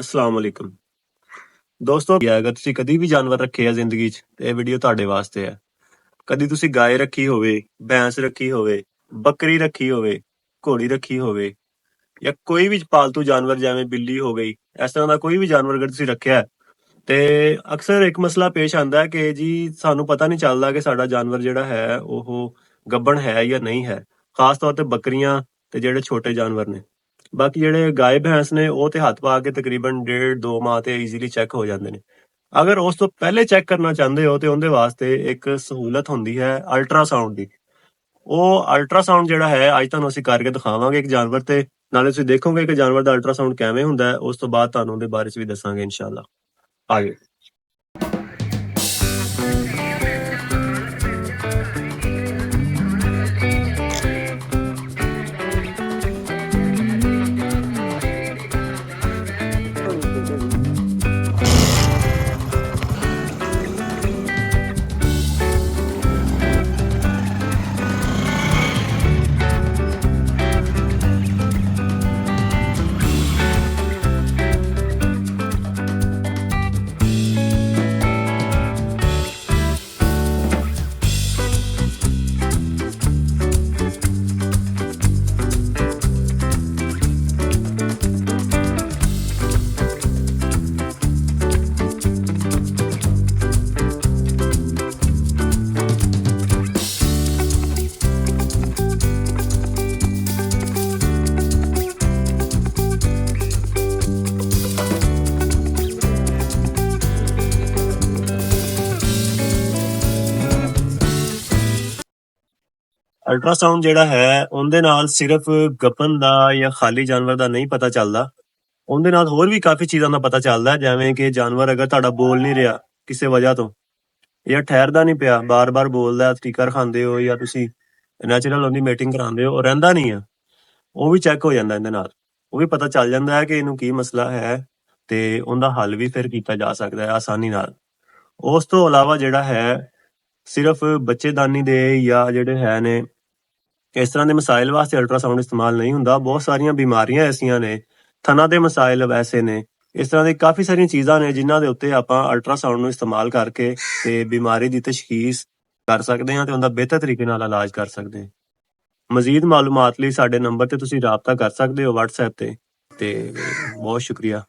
ਅਸਲਾਮ ਵਾਲੇਕੁਮ ਦੋਸਤੋ, ਅਗਰ ਤੁਸੀਂ ਕਦੀ ਵੀ ਜਾਨਵਰ ਰੱਖੇ ਆ ਜ਼ਿੰਦਗੀ 'ਚ ਤੇ ਇਹ ਵੀਡੀਓ ਤੁਹਾਡੇ ਵਾਸਤੇ ਹੈ। ਕਦੀ ਤੁਸੀਂ ਗਾਏ ਰੱਖੀ ਹੋਵੇ, ਭੈਂਸ ਰੱਖੀ ਹੋਵੇ, ਬੱਕਰੀ ਰੱਖੀ ਹੋਵੇ, ਘੋੜੀ ਰੱਖੀ ਹੋਵੇ ਜਾਂ ਕੋਈ ਵੀ ਪਾਲਤੂ ਜਾਨਵਰ ਜਿਵੇਂ ਬਿੱਲੀ ਹੋ ਗਈ, ਇਸ ਤਰ੍ਹਾਂ ਦਾ ਕੋਈ ਵੀ ਜਾਨਵਰ ਅਗਰ ਤੁਸੀਂ ਰੱਖਿਆ ਹੈ, ਤੇ ਅਕਸਰ ਇੱਕ ਮਸਲਾ ਪੇਸ਼ ਆਉਂਦਾ ਹੈ ਕਿ ਜੀ ਸਾਨੂੰ ਪਤਾ ਨਹੀਂ ਚੱਲਦਾ ਕਿ ਸਾਡਾ ਜਾਨਵਰ ਜਿਹੜਾ ਹੈ ਉਹ ਗੱਭਣ ਹੈ ਜਾਂ ਨਹੀਂ ਹੈ। ਖਾਸ ਤੌਰ ਤੇ ਬੱਕਰੀਆਂ ਤੇ ਜਿਹੜੇ ਛੋਟੇ ਜਾਨਵਰ ਨੇ। ਬਾਕੀ ਜਿਹੜੇ ਗਾਏ ਭੈਂਸ ਨੇ ਉਹ ਤੇ ਹੱਥ ਪਾ ਕੇ ਤਕਰੀਬਨ 1.5-2 ਮਾਹ ਤੇ ਈਜ਼ੀਲੀ ਚੈੱਕ ਹੋ ਜਾਂਦੇ ਨੇ। ਅਗਰ ਉਸ ਤੋਂ ਪਹਿਲੇ ਚੈੱਕ ਕਰਨਾ ਚਾਹੁੰਦੇ ਹੋ ਤੇ ਉਹਦੇ ਵਾਸਤੇ ਇੱਕ ਸਹੂਲਤ ਹੁੰਦੀ ਹੈ ਅਲਟਰਾਸਾਊਂਡ ਦੀ। ਉਹ ਅਲਟਰਾਸਾਊਂਡ ਜਿਹੜਾ ਹੈ ਅੱਜ ਤੁਹਾਨੂੰ ਅਸੀਂ ਕਰਕੇ ਦਿਖਾਵਾਂਗੇ ਇੱਕ ਜਾਨਵਰ ਤੇ, ਨਾਲੇ ਤੁਸੀਂ ਦੇਖੋਗੇ ਕਿ ਜਾਨਵਰ ਦਾ ਅਲਟਰਾਸਾਊਂਡ ਕਿਵੇਂ ਹੁੰਦਾ ਹੈ। ਉਸ ਤੋਂ ਬਾਅਦ ਤੁਹਾਨੂੰ ਉਹਦੇ ਬਾਰੇ 'ਚ ਵੀ ਦੱਸਾਂਗੇ ਇਨਸ਼ਾਅੱਲਾ। ਆਗੇ ਅਲਟਰਾਸਾਊਂਡ ਜਿਹੜਾ ਹੈ ਉਹਦੇ ਨਾਲ ਸਿਰਫ ਗੱਭਣ ਦਾ ਜਾਂ ਖਾਲੀ ਜਾਨਵਰ ਦਾ ਨਹੀਂ ਪਤਾ ਚੱਲਦਾ, ਉਹਦੇ ਨਾਲ ਹੋਰ ਵੀ ਕਾਫੀ ਚੀਜ਼ਾਂ ਦਾ ਪਤਾ ਚੱਲਦਾ। ਜਿਵੇਂ ਕਿ ਜਾਨਵਰ ਅਗਰ ਤੁਹਾਡਾ ਬੋਲ ਨਹੀਂ ਰਿਹਾ ਕਿਸੇ ਵਜ੍ਹਾ ਤੋਂ, ਜਾਂ ਠਹਿਰਦਾ ਨਹੀਂ ਪਿਆ, ਬਾਰ-ਬਾਰ ਬੋਲਦਾ, ਟੀਕਾ ਖਾਂਦੇ ਹੋ ਜਾਂ ਤੁਸੀਂ ਨੈਚੁਰਲ ਉਹਦੀ ਮੀਟਿੰਗ ਕਰਾਉਂਦੇ ਹੋ, ਉਹ ਰਹਿੰਦਾ ਨਹੀਂ ਆ, ਉਹ ਵੀ ਚੈੱਕ ਹੋ ਜਾਂਦਾ ਇਹਦੇ ਨਾਲ। ਉਹ ਵੀ ਪਤਾ ਚੱਲ ਜਾਂਦਾ ਹੈ ਕਿ ਇਹਨੂੰ ਕੀ ਮਸਲਾ ਹੈ ਤੇ ਉਹਦਾ ਹੱਲ ਵੀ ਫਿਰ ਕੀਤਾ ਜਾ ਸਕਦਾ ਹੈ ਆਸਾਨੀ ਨਾਲ। ਉਸ ਤੋਂ ਇਲਾਵਾ ਜਿਹੜਾ ਹੈ ਸਿਰਫ ਬੱਚੇਦਾਨੀ ਦੇ ਜਾਂ ਜਿਹੜੇ ਹੈ ਨੇ ਇਸ ਤਰ੍ਹਾਂ ਦੇ ਮਸਾਇਲ ਵਾਸਤੇ ਅਲਟਰਾਸਾਊਂਡ ਇਸਤੇਮਾਲ ਨਹੀਂ ਹੁੰਦਾ। ਬਹੁਤ ਸਾਰੀਆਂ ਬਿਮਾਰੀਆਂ ਐਸੀਆਂ ਨੇ, ਥਣਾ ਦੇ ਮਸਾਇਲ ਵੈਸੇ ਨੇ, ਇਸ ਤਰ੍ਹਾਂ ਦੀ ਕਾਫੀ ਸਾਰੀਆਂ ਚੀਜ਼ਾਂ ਨੇ ਜਿਨ੍ਹਾਂ ਦੇ ਉੱਤੇ ਆਪਾਂ ਅਲਟਰਾਸਾਊਂਡ ਨੂੰ ਇਸਤੇਮਾਲ ਕਰਕੇ ਤੇ ਬਿਮਾਰੀ ਦੀ ਤਸ਼ਖੀਸ ਕਰ ਸਕਦੇ ਹਾਂ ਤੇ ਉਹਦਾ ਬਿਹਤਰ ਤਰੀਕੇ ਨਾਲ ਇਲਾਜ ਕਰ ਸਕਦੇ ਹਾਂ। ਮਜ਼ੀਦ ਮਾਲੂਮਾਤ ਲਈ ਸਾਡੇ ਨੰਬਰ ਤੇ ਤੁਸੀਂ ਰਾਬਤਾ ਕਰ ਸਕਦੇ ਹੋ WhatsApp ਤੇ ਬਹੁਤ ਸ਼ੁਕਰੀਆ।